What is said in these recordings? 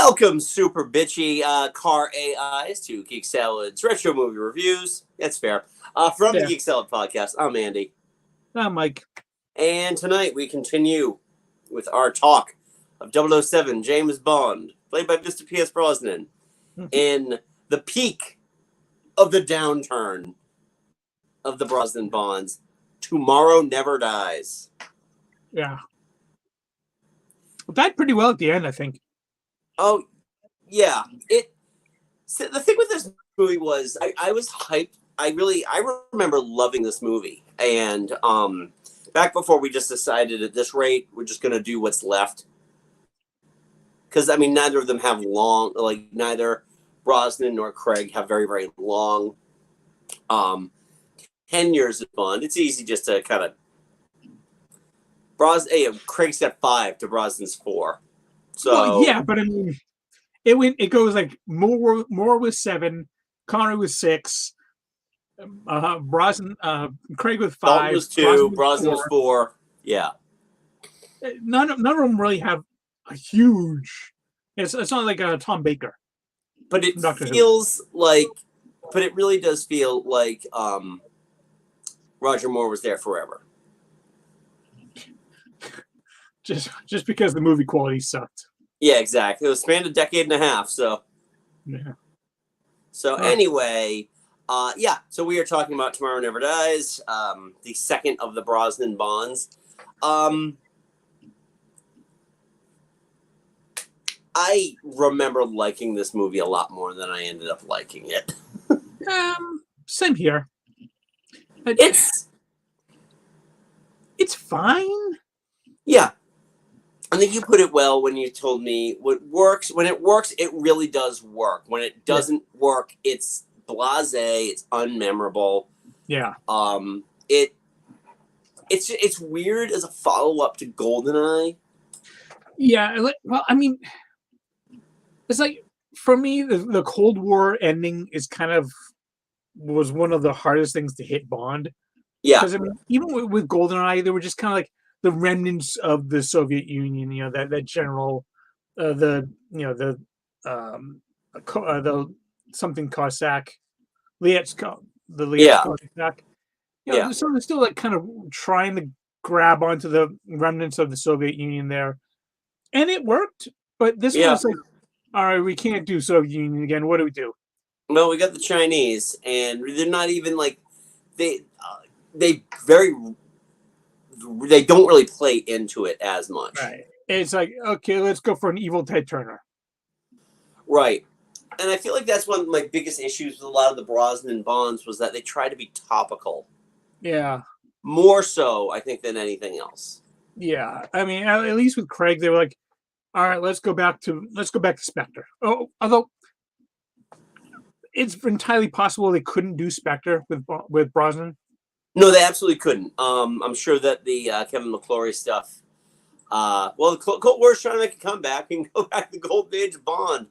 Welcome, super bitchy car AIs, to Geek Salad's retro movie reviews. That's fair. From the Geek Salad podcast, I'm Andy. I'm Mike. And tonight we continue with our talk of 007 James Bond, played by Mr. Pierce Brosnan, in the peak of the downturn of the Brosnan Bonds. Tomorrow Never Dies. Yeah. It died pretty well at the end, I think. Oh, yeah. The thing with this movie was I was hyped. I remember loving this movie. And back before we just decided at this rate, we're just going to do what's left. Because, I mean, neither of them have neither Brosnan nor Craig have very, very long 10 years of Bond. It's easy just to kind of... Craig's got 5 to Brosnan's 4. So well, yeah, but I mean, it goes like Moore was 7, Connery was 6, Craig with 5, Dalton was 2, Brosnan was 4. Yeah, none of them really have a huge. It's not like Tom Baker, but it feels like, but it really does feel like Roger Moore was there forever. Just because the movie quality sucked. Yeah, exactly. It was spanned a decade and a half, so. Yeah. So anyway, so we are talking about Tomorrow Never Dies, the second of the Brosnan Bonds. I remember liking this movie a lot more than I ended up liking it. Same here. It's fine. Yeah. I think you put it well when you told me when it works, it really does work. When it doesn't work, it's blasé, it's unmemorable. Yeah. It's weird as a follow-up to GoldenEye. Yeah, well, I mean, it's like, for me, the Cold War ending was one of the hardest things to hit Bond. Yeah. Because, I mean, even with GoldenEye, they were just kind of like the remnants of the Soviet Union, that general, the something Cossack, Lietz-Cossack. So they're still like kind of trying to grab onto the remnants of the Soviet Union there. And it worked, but this one was like, all right, we can't do Soviet Union again. What do we do? Well, we got the Chinese, and they're not even like, they don't really play into it as much. Right. It's like, okay, let's go for an evil Ted Turner. Right. And I feel like that's one of my biggest issues with a lot of the Brosnan Bonds was that they try to be topical. Yeah. More so, I think, than anything else. Yeah. I mean, at least with Craig, they were like, all right, let's go back to Spectre. Oh, although it's entirely possible they couldn't do Spectre with Brosnan. No, they absolutely couldn't. I'm sure that the Kevin McClory stuff. The Cold War's trying to make a comeback and go back to the Golden Age of Bond.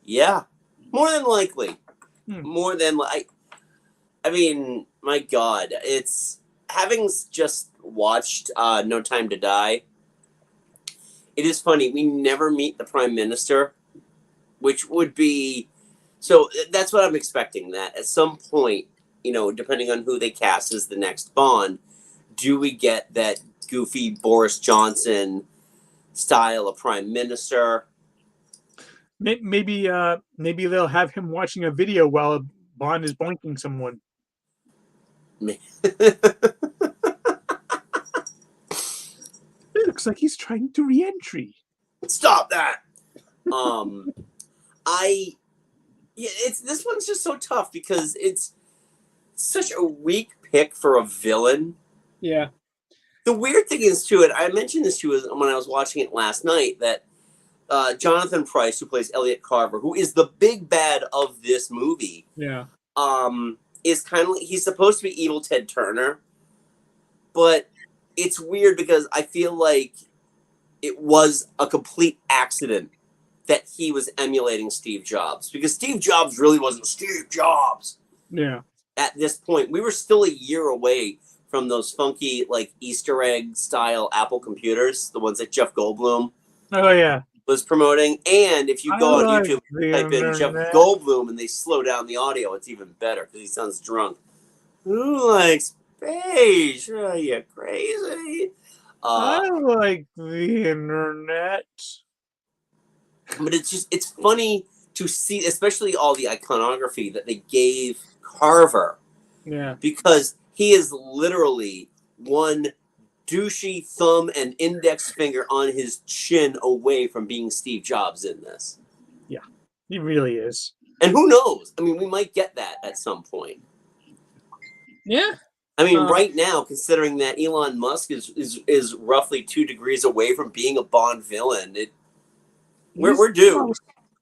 Yeah, more than likely. More than I mean, my God, it's having just watched No Time to Die. It is funny. We never meet the Prime Minister, which would be. So that's what I'm expecting, that at some point, depending on who they cast as the next Bond, do we get that goofy Boris Johnson style of Prime Minister? Maybe they'll have him watching a video while Bond is boinking someone. It looks like he's trying to re-entry. Stop that! This one's just so tough because it's such a weak pick for a villain. Yeah. The weird thing is, too, and I mentioned this to you when I was watching it last night, that Jonathan Pryce, who plays Elliot Carver, who is the big bad of this movie, is kind of like, he's supposed to be evil Ted Turner, but it's weird because I feel like it was a complete accident that he was emulating Steve Jobs, because Steve Jobs really wasn't Steve Jobs. Yeah. At this point, we were still a year away from those funky, like, Easter egg style Apple computers, the ones that Jeff Goldblum Oh yeah. was promoting. And if you I go on like YouTube, the type in Jeff internet. Goldblum, and they slow down the audio, it's even better because he sounds drunk. Who likes space? Are you crazy? I like the internet. But it's funny to see, especially all the iconography that they gave Carver, Yeah. because he is literally one douchey thumb and index finger on his chin away from being Steve Jobs in this. Yeah, he really is. And who knows? I mean, we might get that at some point. Yeah. I mean, right now, considering that Elon Musk is roughly 2 degrees away from being a Bond villain, we're due.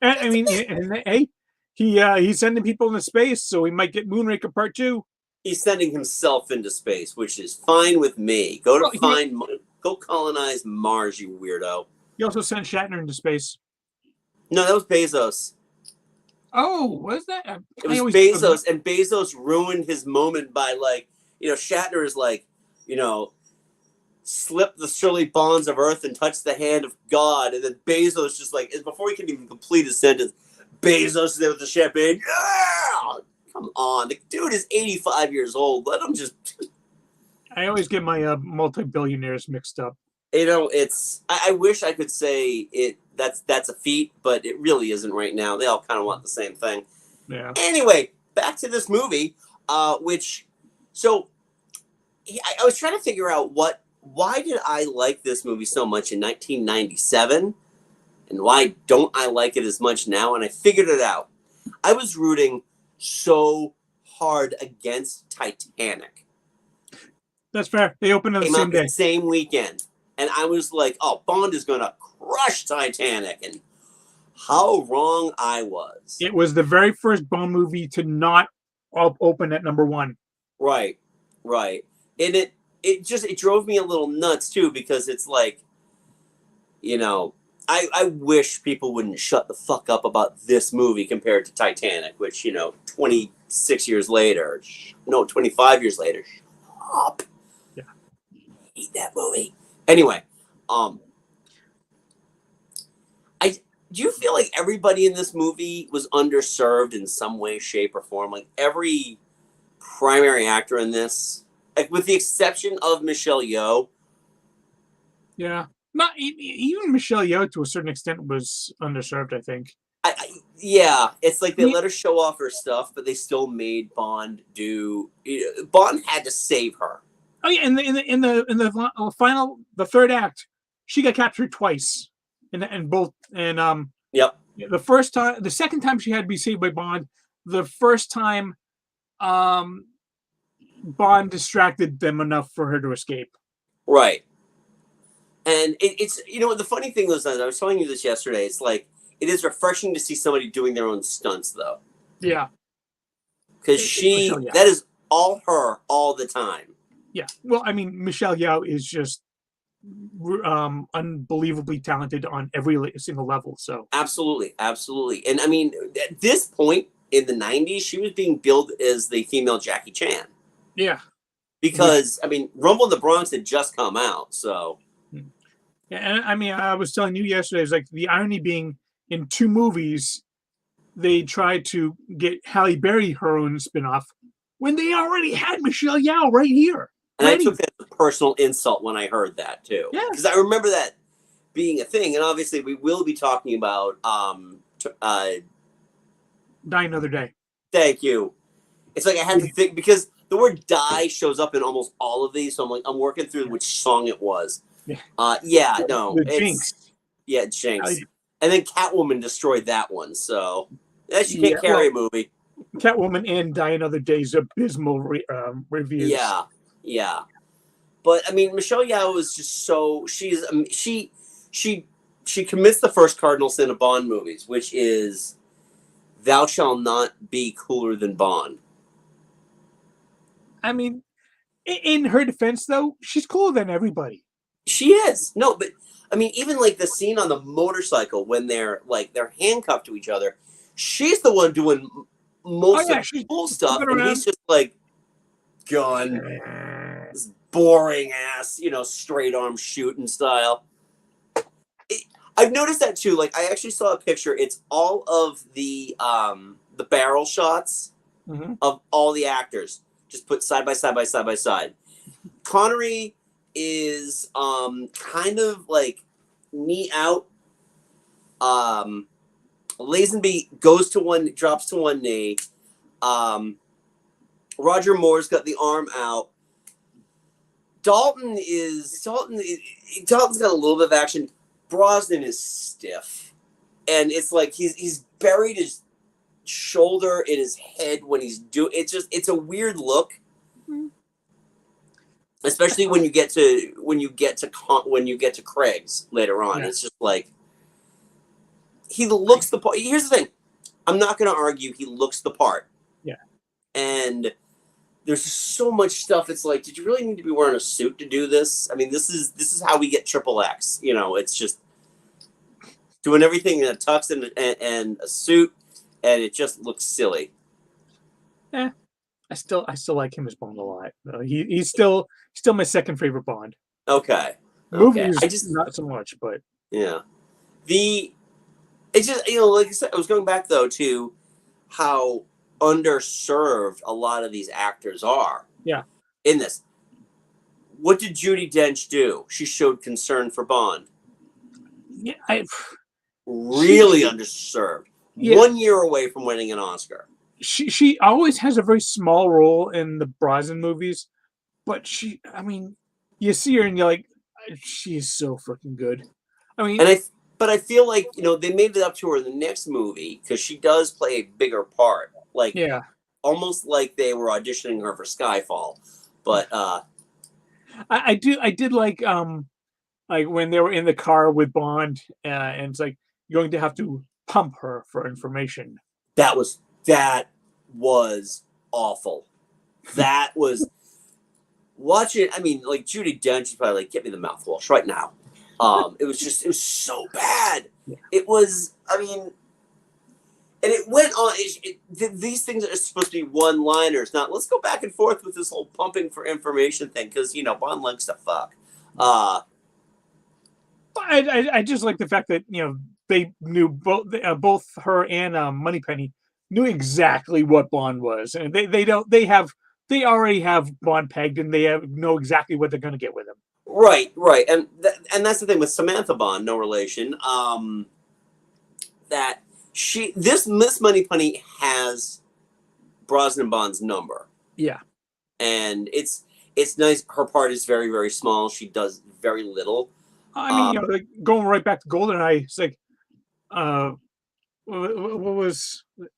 I mean, and hey, he's sending people into space, so we might get Moonraker Part 2. He's sending himself into space, which is fine with me. Go colonize Mars, you weirdo. He also sent Shatner into space. No, that was Bezos. Oh, was that? It was Bezos, and Bezos ruined his moment by, like, Shatner is like, slip the surely bonds of earth and touch the hand of God, and then Bezos just like, before he can even complete his sentence, Bezos is there with the champagne. Yeah! Come on, the dude is 85 years old. Let him just. I always get my multi-billionaires mixed up. It's. I wish I could say it. That's a feat, but it really isn't right now. They all kind of want the same thing. Yeah. Anyway, back to this movie, which, so, I was trying to figure out why did I like this movie so much in 1997, and why don't I like it as much now? And I figured it out. I was rooting so hard against Titanic. That's fair. They opened on the same day. The same weekend. And I was like, oh, Bond is going to crush Titanic. And how wrong I was. It was the very first Bond movie to not open at number 1. Right. And it drove me a little nuts, too, because it's like, I wish people wouldn't shut the fuck up about this movie compared to Titanic, which, 25 years later, shut up. Yeah. I hate that movie. Anyway, do you feel like everybody in this movie was underserved in some way, shape, or form? Like, every primary actor in this, like, with the exception of Michelle Yeoh. Yeah. Not even Michelle Yeoh, to a certain extent, was underserved, I think. Yeah, it's like they let her show off her stuff, but they still made Bond do. Bond had to save her. Oh yeah, in the final, the third act, she got captured twice, and both. Yep. The first time, the second time she had to be saved by Bond. The first time, Bond distracted them enough for her to escape. Right. And it's the funny thing was that I was telling you this yesterday. It's like it is refreshing to see somebody doing their own stunts, though. Yeah. Because that is all her all the time. Yeah. Well, I mean, Michelle Yeoh is just unbelievably talented on every single level. So absolutely. And I mean, at this point in the 90s, she was being billed as the female Jackie Chan. Yeah. Because I mean, Rumble in the Bronx had just come out, so. Yeah, and I mean, I was telling you yesterday, it's like the irony being in 2 movies, they tried to get Halle Berry her own spinoff when they already had Michelle Yeoh right here. And I took that as a personal insult when I heard that too. Yeah. Because I remember that being a thing, and obviously we will be talking about Die Another Day. Thank you. It's like I had to think because the word "die" shows up in almost all of these, so I'm working through which song it was. Jinx. Yeah, Jinx. And then Catwoman destroyed that one, so she can't carry a movie. Catwoman and Die Another Day's abysmal reviews. Yeah. But I mean, Michelle Yeoh is just so she commits the first cardinal sin of Bond movies, which is thou shalt not be cooler than Bond. I mean, in her defense, though, she's cooler than everybody. She is. No, but I mean, even like the scene on the motorcycle when they're handcuffed to each other, she's the one doing most of the cool stuff, and he's just like gun, this boring ass, straight arm shooting style. I've noticed that too. Like, I actually saw a picture. It's all of the barrel shots of all the actors, just put side by side by side by side. Connery is kind of like knee out. Lazenby goes to one, drops to one knee. Roger Moore's got the arm out. Dalton's got a little bit of action. Brosnan is stiff, and it's like he's buried his shoulder in his head when he's doing. It's a weird look, especially when you get to Craig's later on. Yeah. It's just like he looks the part. Here's the thing: I'm not going to argue. He looks the part. Yeah, and there's just so much stuff. It's like, did you really need to be wearing a suit to do this? I mean, this is how we get XXX. You know, it's just doing everything in a tux and a suit, and it just looks silly. Yeah, I still like him as Bond a lot. He's still my second favorite Bond. Okay. Movies, I just not so much, but yeah. It's just, you know, like I said, I was going back though to how underserved a lot of these actors are. Yeah. In this. What did Judi Dench do? She showed concern for Bond. Yeah, really underserved. Yeah. 1 year away from winning an Oscar. She always has a very small role in the Brosnan movies, but I mean, you see her and you're like, she is so freaking good. I mean, but I feel like, you know, they made it up to her in the next movie because she does play a bigger part. Like, yeah, almost like they were auditioning her for Skyfall. But I did like when they were in the car with Bond, and it's like, you're going to have to pump her for information. That was awful. That was watching. I mean, like, Judi Dench is probably like, get me the mouthwash right now. It was so bad. Yeah. It was, I mean, and it went on. These things are supposed to be one-liners. Not, let's go back and forth with this whole pumping for information thing, because, you know, Bond likes to fuck. I just like the fact that, you know, they knew both her and Moneypenny knew exactly what Bond was, and they already have Bond pegged, and they know exactly what they're going to get with him. Right, and that's the thing with Samantha Bond, no relation. That Miss Moneypenny has Brosnan Bond's number. Yeah, and it's nice. Her part is very, very small. She does very little. I mean, you know, like, going right back to GoldenEye, it's like, what was like?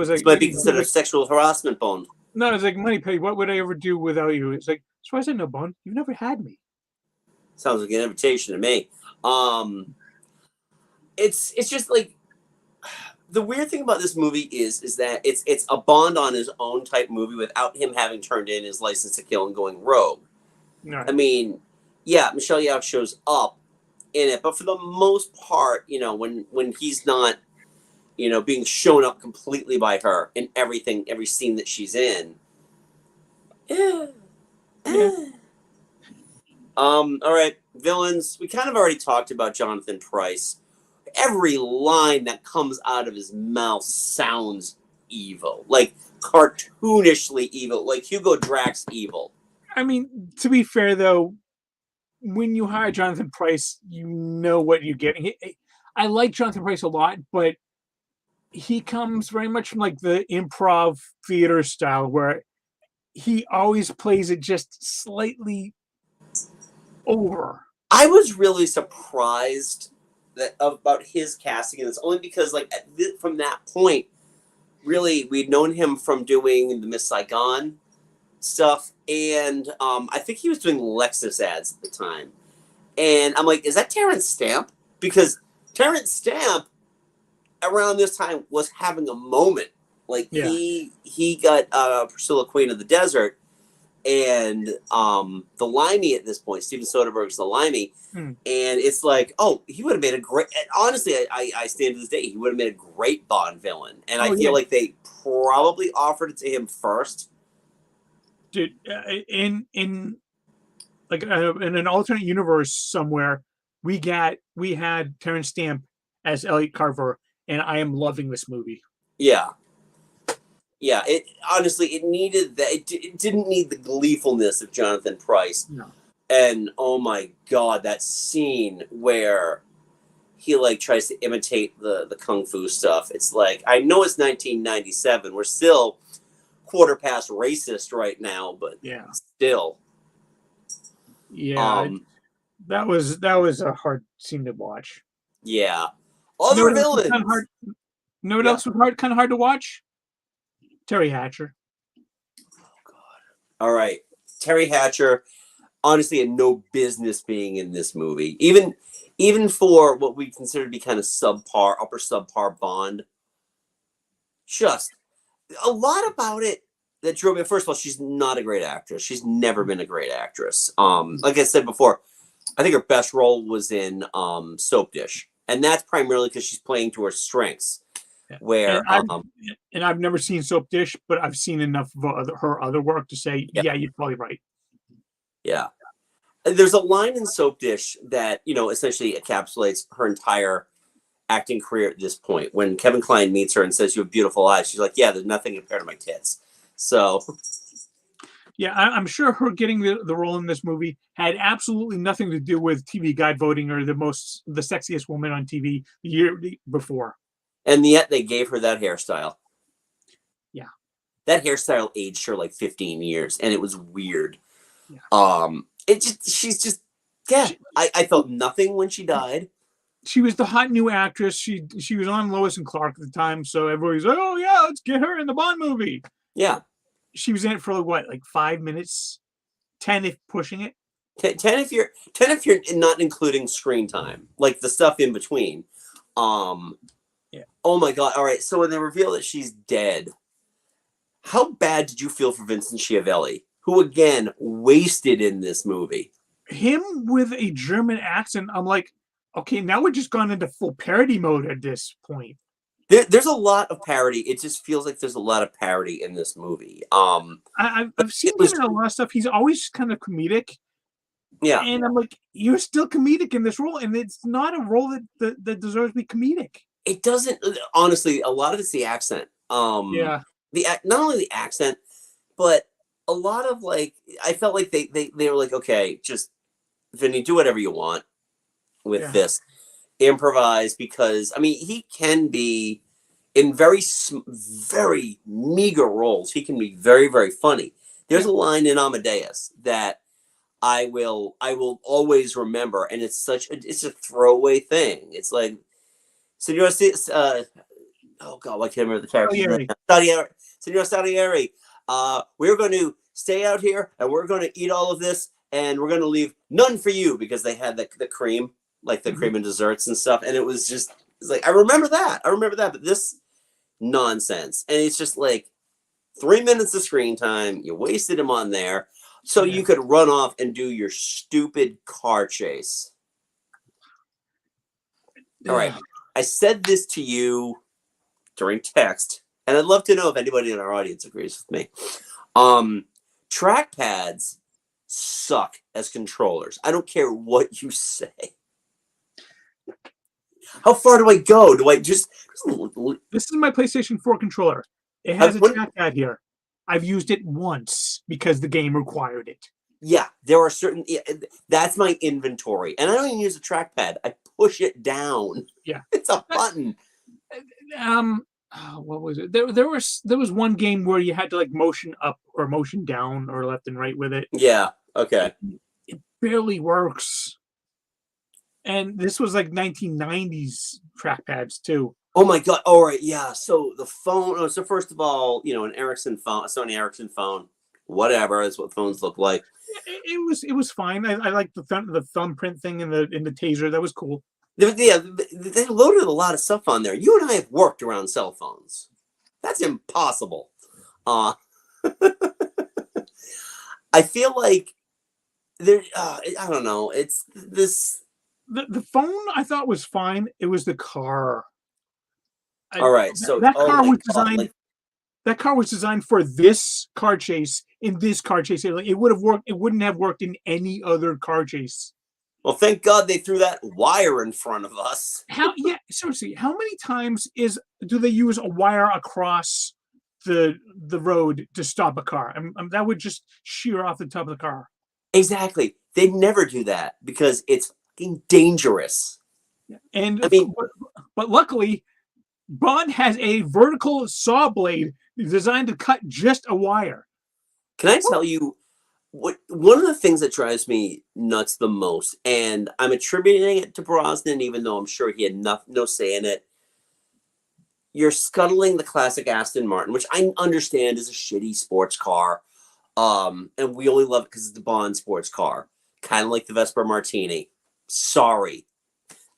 This might be considered a sexual harassment, Bond. No, it's like, Moneypenny, what would I ever do without you? It's like, as far as I know, Bond, you've never had me. Sounds like an invitation to me. It's just like, the weird thing about this movie is that it's a Bond on his own type movie without him having turned in his license to kill and going rogue. Right. I mean, yeah, Michelle Yeoh shows up in it, but for the most part, you know, when he's not, you know, being shown up completely by her in every scene that she's in. Yeah. All right, villains. We kind of already talked about Jonathan Pryce. Every line that comes out of his mouth sounds evil, like cartoonishly evil, like Hugo Drax evil. I mean, to be fair though, when you hire Jonathan Pryce, you know what you're getting. I like Jonathan Pryce a lot, but he comes very much from like the improv theater style, where he always plays it just slightly over. I was really surprised about his casting, and it's only because, like, from that point, really, we'd known him from doing the Miss Saigon stuff, and I think he was doing Lexus ads at the time. And I'm like, is that Terrence Stamp? Because Terrence Stamp around this time was having a moment. Like, yeah. he got Priscilla, Queen of the Desert, and the Limey at this point, Steven Soderbergh's The Limey, and it's like, oh, he would have made a great, honestly, I stand to this day, he would have made a great Bond villain, and I feel like they probably offered it to him first. Dude, in an alternate universe somewhere, we had Terrence Stamp as Elliot Carver, and I am loving this movie. Yeah. Yeah, it honestly it needed that. It didn't need the gleefulness of Jonathan Pryce. No. And oh my god, that scene where he like tries to imitate the kung fu stuff. It's like, I know it's 1997. We're still quarter past racist right now, but Yeah, still. yeah, that was a hard scene to watch. Yeah. Other villains. Kind of hard. Know what else was kind of hard to watch? Terry Hatcher. Oh god. All right, Terry Hatcher. Honestly, had no business being in this movie. Even for what we consider to be kind of upper subpar Bond. Just a lot about it that drove me. First of all, she's not a great actress. She's never been a great actress. Like I said before, I think her best role was in Soap Dish, and that's primarily because she's playing to her strengths. Where and I've never seen Soap Dish, but I've seen enough of her other work to say, yeah, you're probably right. Yeah. There's a line in Soap Dish that, essentially encapsulates her entire acting career at this point. When Kevin Kline meets her and says, "You have beautiful eyes," she's like, "Yeah, there's nothing compared to my tits." So, yeah, I'm sure her getting the role in this movie had absolutely nothing to do with TV Guide voting or the sexiest woman on TV the year before. And yet they gave her that hairstyle. Yeah. That hairstyle aged her like 15 years, and it was weird. Yeah. I felt nothing when she died. She was the hot new actress. She was on Lois and Clark at the time, so everybody's like, "Oh yeah, let's get her in the Bond movie." Yeah. She was in it for like 5 minutes, 10 if pushing it. 10 if you're not including screen time, like the stuff in between. Yeah. Oh my god! All right, so when they reveal that she's dead, how bad did you feel for Vincent Schiavelli, who again wasted in this movie? Him with a German accent. I'm like, okay, now we're just gone into full parody mode at this point. There's a lot of parody. It just feels like there's a lot of parody in this movie. I've seen him in a lot of stuff. He's always kind of comedic. Yeah. And I'm like, you're still comedic in this role, and it's not a role that deserves to be comedic. It doesn't, honestly. A lot of it's the accent. Yeah. Not only the accent, but a lot of like, I felt like they were like, okay, just Vinny, do whatever you want with this, improvise, because I mean he can be in very meager roles. He can be very, very funny. There's a line in Amadeus that I will always remember, and it's a throwaway thing. It's like, Senor, oh god, I can't remember the character. Senor Salieri, we're going to stay out here, and we're going to eat all of this, and we're going to leave none for you, because they had the cream, like the cream and desserts and stuff, and it's like I remember that, but this nonsense, and it's just like 3 minutes of screen time. You wasted him on there, so you could run off and do your stupid car chase. All right. I said this to you during text, and I'd love to know if anybody in our audience agrees with me. Trackpads suck as controllers. I don't care what you say. How far do I go? Do I just... This is my PlayStation 4 controller. It has a trackpad here. I've used it once because the game required it. Yeah, there are certain... Yeah, that's my inventory. And I don't even use a trackpad. I push it down. Yeah. It's a button. What was it? There was one game where you had to like motion up or motion down or left and right with it. Yeah, okay. It barely works. And this was like 1990s trackpads too. Oh my god! All right, yeah. So the phone. So first of all, an Ericsson phone, a Sony Ericsson phone, whatever. That's what phones look like. It was fine. I like the thumbprint thing in the taser. That was cool. Yeah, they loaded a lot of stuff on there. You and I have worked around cell phones. That's impossible. I feel like there. I don't know. It's this. The phone I thought was fine. It was the car. All right, so that car was designed. That car was designed for this car chase. In this car chase, it would have worked. It wouldn't have worked in any other car chase. Well, thank God they threw that wire in front of us. Yeah, seriously, how many times do they use a wire across the road to stop a car? That would just shear off the top of the car. Exactly. They never do that because it's fucking dangerous. And I mean, but luckily, Bond has a vertical saw blade designed to cut just a wire. can I tell you one of the things that drives me nuts the most, and I'm attributing it to Brosnan, even though I'm sure he had no say in it. You're scuttling the classic Aston Martin, which I understand is a shitty sports car. And we only love it because it's the Bond sports car. Kind of like the Vespa Martini. Sorry.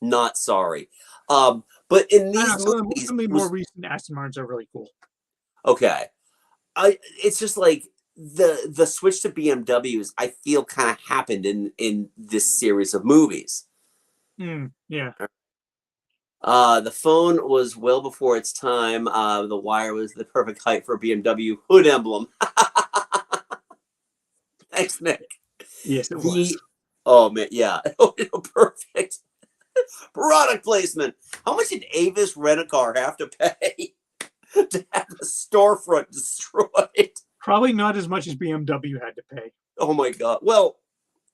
Not sorry. But in these movies... Some of the more recent Aston Martins are really cool. Okay. It's just like the switch to BMWs, I feel kind of happened in this series of movies. Yeah. The phone was well before its time. The wire was the perfect height for a BMW hood emblem. Thanks, Nick. Yes, it was. Oh man, yeah, perfect product placement. How much did Avis Rent-A-Car have to pay to have the storefront destroyed? Probably not as much as BMW had to pay. Oh my God. Well,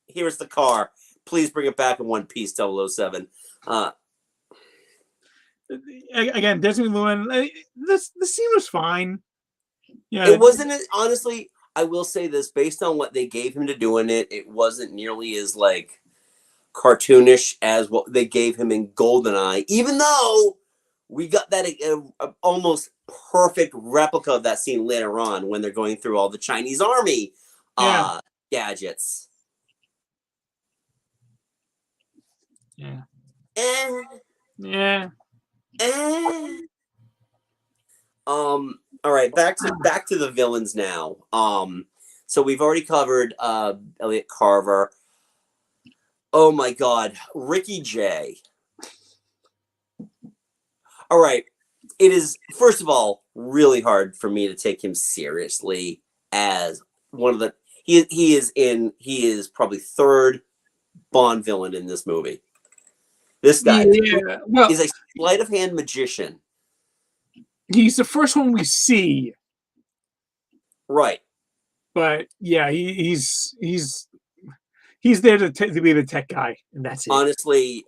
here's the car. Please bring it back in one piece, 007. Again, Desmond Llewellyn, the scene was fine. Yeah, it wasn't, honestly, I will say this, based on what they gave him to do in it, it wasn't nearly as like cartoonish as what they gave him in GoldenEye, even though we got that almost perfect replica of that scene later on when they're going through all the Chinese army gadgets. Yeah. All right, back to the villains now. So we've already covered Elliot Carver. Oh my God, Ricky Jay. All right, it is, first of all, really hard for me to take him seriously as one of the he is probably third Bond villain in this movie. This guy is a sleight of hand magician. He's the first one we see. Right. But yeah, he's there to be the tech guy, and that's it. Honestly,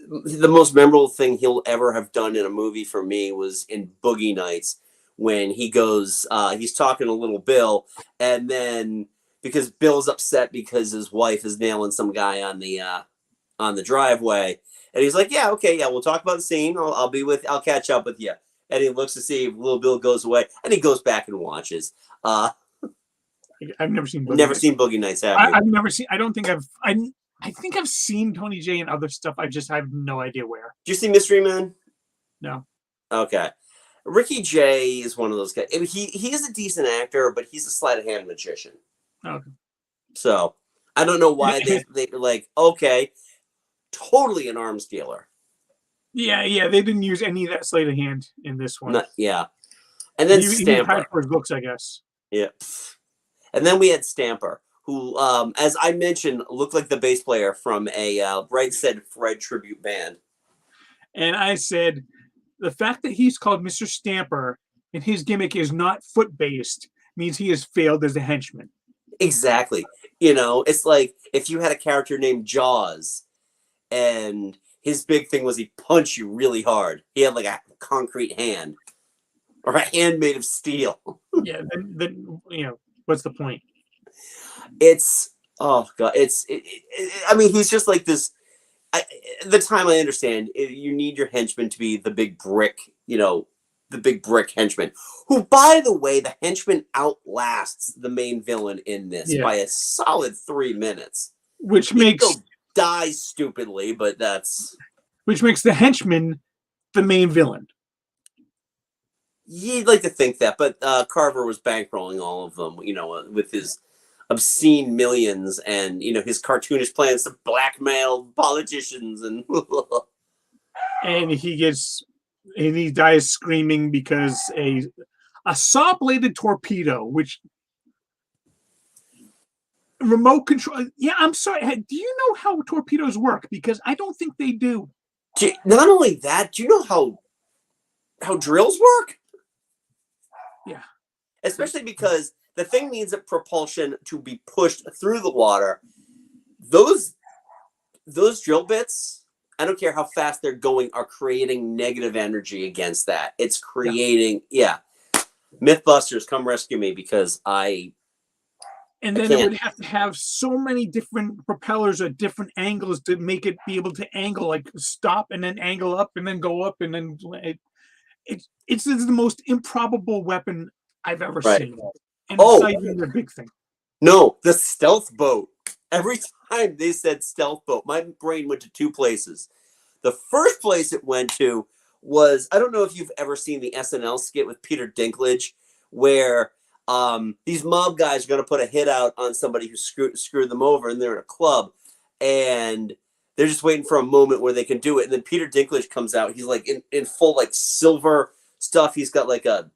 the most memorable thing he'll ever have done in a movie for me was in Boogie Nights, when he goes, he's talking to little Bill, and then because Bill's upset because his wife is nailing some guy on the driveway, and he's like, "Yeah, okay, yeah, we'll talk about the scene. I'll catch up with you." And he looks to see if little Bill goes away, and he goes back and watches. I've never seen Boogie Nights. I've never seen. I don't think I think I've seen Tony Jay and other stuff. I just have no idea where. Did you see Mystery Men? No. Okay. Ricky Jay is one of those guys. I mean, he is a decent actor, but he's a sleight of hand magician. Okay. So I don't know why they like, okay, totally an arms dealer. Yeah, they didn't use any of that sleight of hand in this one. And then Stamper for his looks, I guess. Yeah. And then we had Stamper, who, as I mentioned, looked like the bass player from a Right Said Fred tribute band. And I said, the fact that he's called Mr. Stamper and his gimmick is not foot-based means he has failed as a henchman. Exactly. You know, it's like if you had a character named Jaws and his big thing was he'd punch you really hard. He had like a concrete hand or a hand made of steel. Yeah, then what's the point? It's, oh God, I mean, he's just like this. The time I understand, you need your henchman to be the big brick, the big brick henchman, who, by the way, the henchman outlasts the main villain in this by a solid 3 minutes. Which makes... He'll die stupidly, but that's... Which makes the henchman the main villain. You'd like to think that, but Carver was bankrolling all of them, with his obscene millions and, his cartoonish plans to blackmail politicians and... And he dies screaming because a saw-bladed torpedo, which remote control. Yeah, I'm sorry. Do you know how torpedoes work? Because I don't think they do. Not only that, do you know how drills work? Yeah. Especially because the thing needs a propulsion to be pushed through the water. Those drill bits, I don't care how fast they're going, are creating negative energy against that. It's creating, Mythbusters, come rescue me because and then it would have to have so many different propellers at different angles to make it be able to angle, like stop and then angle up and then go up and then it's the most improbable weapon I've ever seen. And it's not even their big thing. No, the stealth boat. Every time they said stealth boat, my brain went to two places. The first place it went to was, I don't know if you've ever seen the SNL skit with Peter Dinklage, where these mob guys are going to put a hit out on somebody who screwed them over, and they're in a club, and they're just waiting for a moment where they can do it. And then Peter Dinklage comes out. He's like in full like silver stuff. He's got like a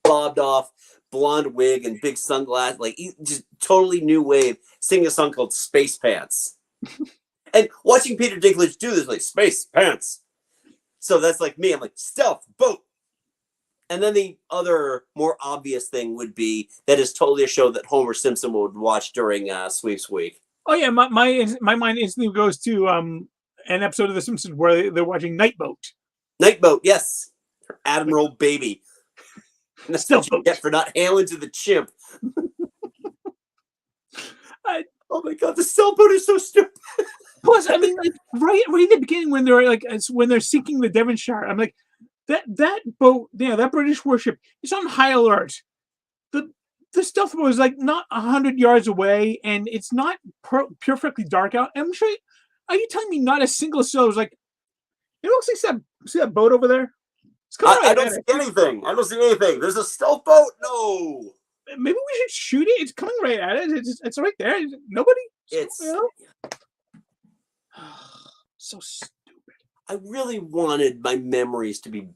bobbed off blonde wig and big sunglasses, like just totally new wave, singing a song called Space Pants. And watching Peter Dinklage do this, like, Space Pants. So that's like me. I'm like, stealth boat. And then the other more obvious thing would be that is totally a show that Homer Simpson would watch during Sweeps Week. Oh yeah, my mind instantly goes to an episode of The Simpsons where they're watching Night Boat. Night Boat, yes. Admiral Baby. And that's what you get for not hailing to the chimp. Oh my god, the sailboat is so stupid. Plus, I mean, like right at the beginning when they're sinking the Devonshire, I'm like, that boat, that British warship is on high alert. The stealth boat is like not 100 yards away, and it's not perfectly dark out. I'm sure. Are you telling me not a single sailor was like, it looks like see that boat over there? I don't see anything. I don't see anything. There's a stealth boat? No. Maybe we should shoot it. It's coming right at it. It's right there. Nobody. So stupid. I really wanted my memories to be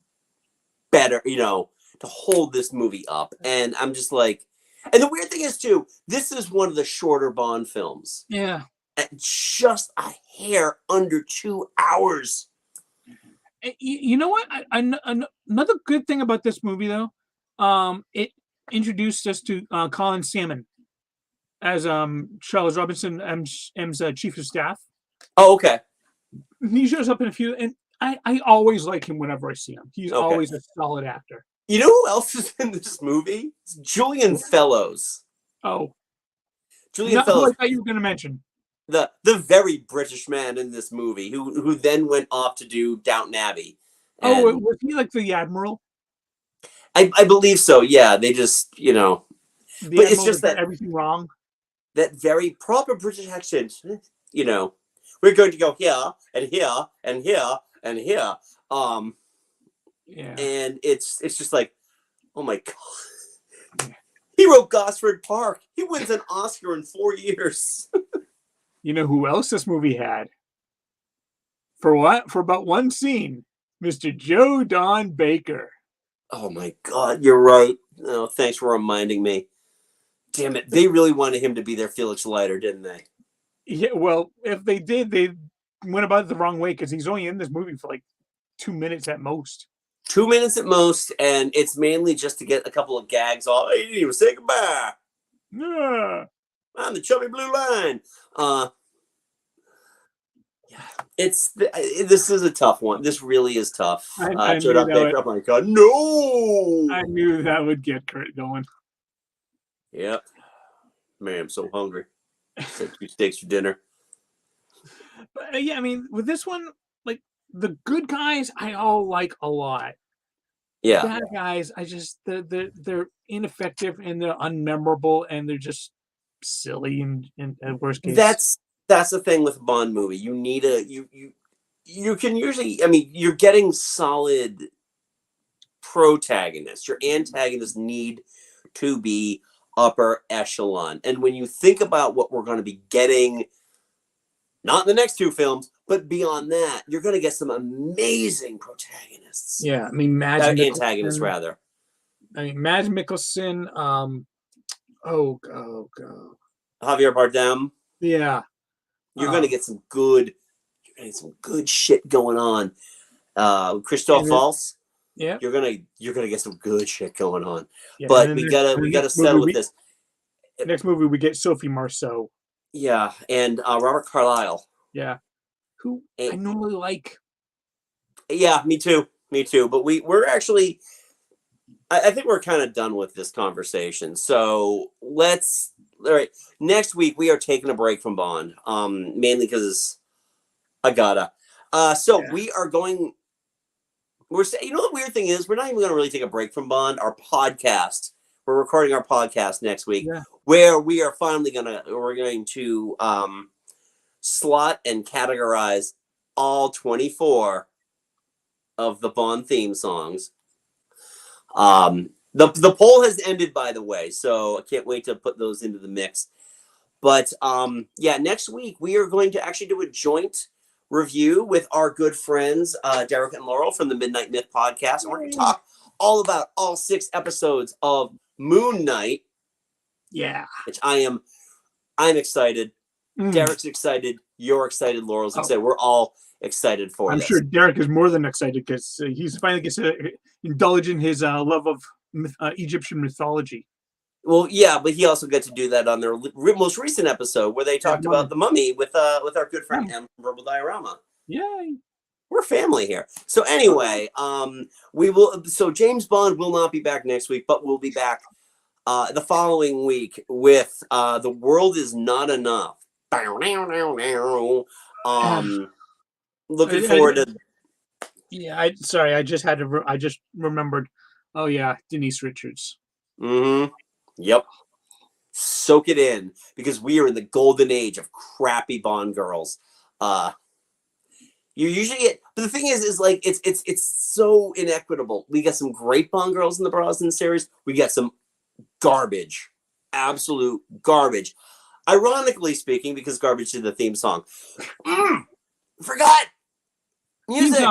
better, to hold this movie up. And I'm just like, and the weird thing is too, this is one of the shorter Bond films. Yeah. At just a hair under 2 hours. You know what? Another good thing about this movie, though, it introduced us to Colin Salmon as Charles Robinson M's chief of staff. Oh, okay. He shows up in a few, and I always like him whenever I see him. He's always a solid actor. You know who else is in this movie? It's Julian Fellows. Oh, Julian Fellows. I thought you were going to mention. The very British man in this movie who then went off to do Downton Abbey. And was he like the Admiral? I believe so. Yeah, they just but it's just that everything wrong. That very proper British accent. We're going to go here and here and here and here. And it's just like, oh my god. He wrote Gosford Park. He wins an Oscar in 4 years. You know who else this movie had? For what? For about one scene, Mr. Joe Don Baker. Oh my god, you're right. Oh, thanks for reminding me. Damn it. They really wanted him to be their Felix Leiter, didn't they? Yeah, well, if they did, they went about it the wrong way because he's only in this movie for like 2 minutes at most. 2 minutes at most, and it's mainly just to get a couple of gags off. Hey, you didn't even say goodbye. Yeah. On the chubby blue line. This is a tough one. This really is tough. I knew that my god, no! I knew that would get Kurt going. Yep. Man, I'm so hungry. Said 2 steaks for dinner. But yeah, I mean, with this one, like the good guys, I all like a lot. Yeah. The bad guys, I just they're ineffective and they're unmemorable and they're just silly and at worst case. That's the thing with a Bond movie. You need you can usually, I mean, you're getting solid protagonists. Your antagonists need to be upper echelon. And when you think about what we're going to be getting, not in the next 2 films, but beyond that, you're going to get some amazing protagonists. Yeah, I mean, antagonists rather. I mean, Mads Mikkelsen. Oh god. Javier Bardem. Yeah. You're gonna get some good shit going on. Christoph Waltz. Yeah. You're gonna get some good shit going on. Yeah, but we gotta settle with this. Next movie we get Sophie Marceau. Yeah, and Robert Carlyle. Yeah. Who I normally like. Yeah, me too. But we're actually, I think we're kind of done with this conversation. So all right. Next week we are taking a break from Bond, mainly because I gotta. We are going. The weird thing is, we're not even going to really take a break from Bond. Our podcast, we're recording our podcast next week, where we are finally we're going to slot and categorize all 24 of the Bond theme songs. The poll has ended, by the way, so I can't wait to put those into the mix. But next week we are going to actually do a joint review with our good friends Derek and Laurel from the Midnight Myth podcast, and we're going to talk all about all 6 episodes of Moon Knight. Yeah, which I'm excited. Derek's excited. You're excited. Laurel's excited. We're all excited for I'm this. sure Derek is more than excited because he's finally gets to indulge in his love of Egyptian mythology. Well, yeah, but he also got to do that on their most recent episode where they talked about the mummy with our good friend M from Verbal Diorama. Yay. We're family here. So anyway, we will. So James Bond will not be back next week, but we'll be back the following week with The World Is Not Enough. Looking forward to. Yeah, I just remembered. Oh yeah, Denise Richards. Mm-hmm. Yep. Soak it in, because we are in the golden age of crappy Bond girls. You usually get, but the thing is like it's so inequitable. We got some great Bond girls in the Brosnan series. We got some garbage, absolute garbage. Ironically speaking, because garbage is the theme song. Forgot music.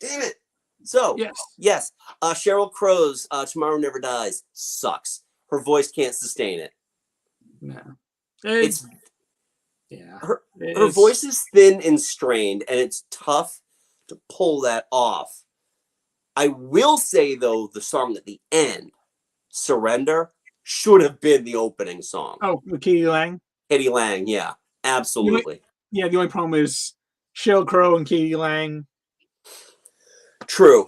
Damn it. So yes, Sheryl Crow's "Tomorrow Never Dies" sucks. Her voice can't sustain it. No, her voice is thin and strained, and it's tough to pull that off. I will say though, the song at the end, "Surrender," should have been the opening song. Oh, with Katie Lang. Katie Lang, yeah, absolutely. The only problem is Sheryl Crow and Katie Lang. True.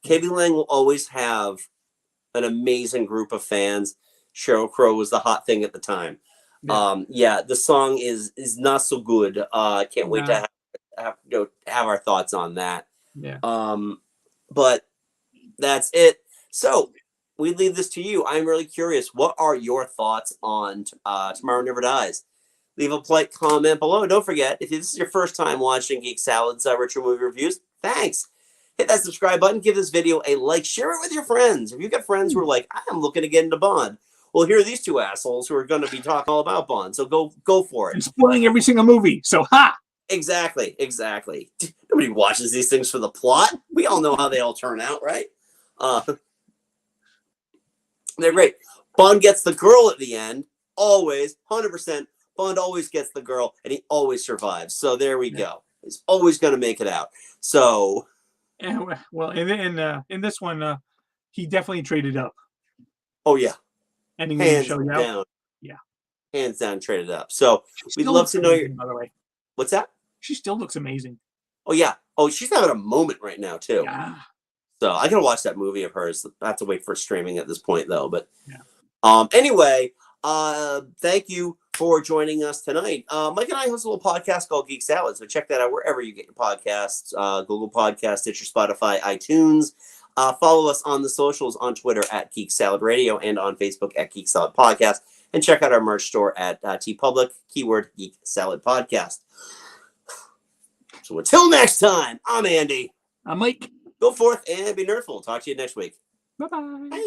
Katie Lang will always have an amazing group of fans. Sheryl Crow was the hot thing at the time. The song is not so good. Can't wait to have our thoughts on that. Yeah. But that's it. So we leave this to you. I'm really curious. What are your thoughts on Tomorrow Never Dies? Leave a polite comment below. Don't forget, if this is your first time watching Geek Salad's retro movie reviews, thanks. Hit that subscribe button. Give this video a like. Share it with your friends. If you've got friends who are like, I'm looking to get into Bond, well, here are these two assholes who are going to be talking all about Bond. So go for it. And spoiling every single movie. So Exactly. Nobody watches these things for the plot. We all know how they all turn out, right? They're great. Bond gets the girl at the end. Always, 100%. Bond always gets the girl, and he always survives. So there we go. He's always going to make it out. So... well, in this one, he definitely traded up. Oh yeah, hands down. Yeah, hands down, traded up. So we'd love to know your. By the way, what's that? She still looks amazing. Oh yeah. Oh, she's having a moment right now too. Yeah. So I gotta watch that movie of hers. I have to wait for streaming at this point though. But anyway, thank you for joining us tonight. Mike and I host a little podcast called Geek Salad, so check that out wherever you get your podcasts, Google Podcasts, Stitcher, Spotify, iTunes. Follow us on the socials on Twitter at Geek Salad Radio and on Facebook at Geek Salad Podcast. And check out our merch store at TeePublic, keyword Geek Salad Podcast. So until next time, I'm Andy. I'm Mike. Go forth and be nerdful. Talk to you next week. Bye-bye. Bye.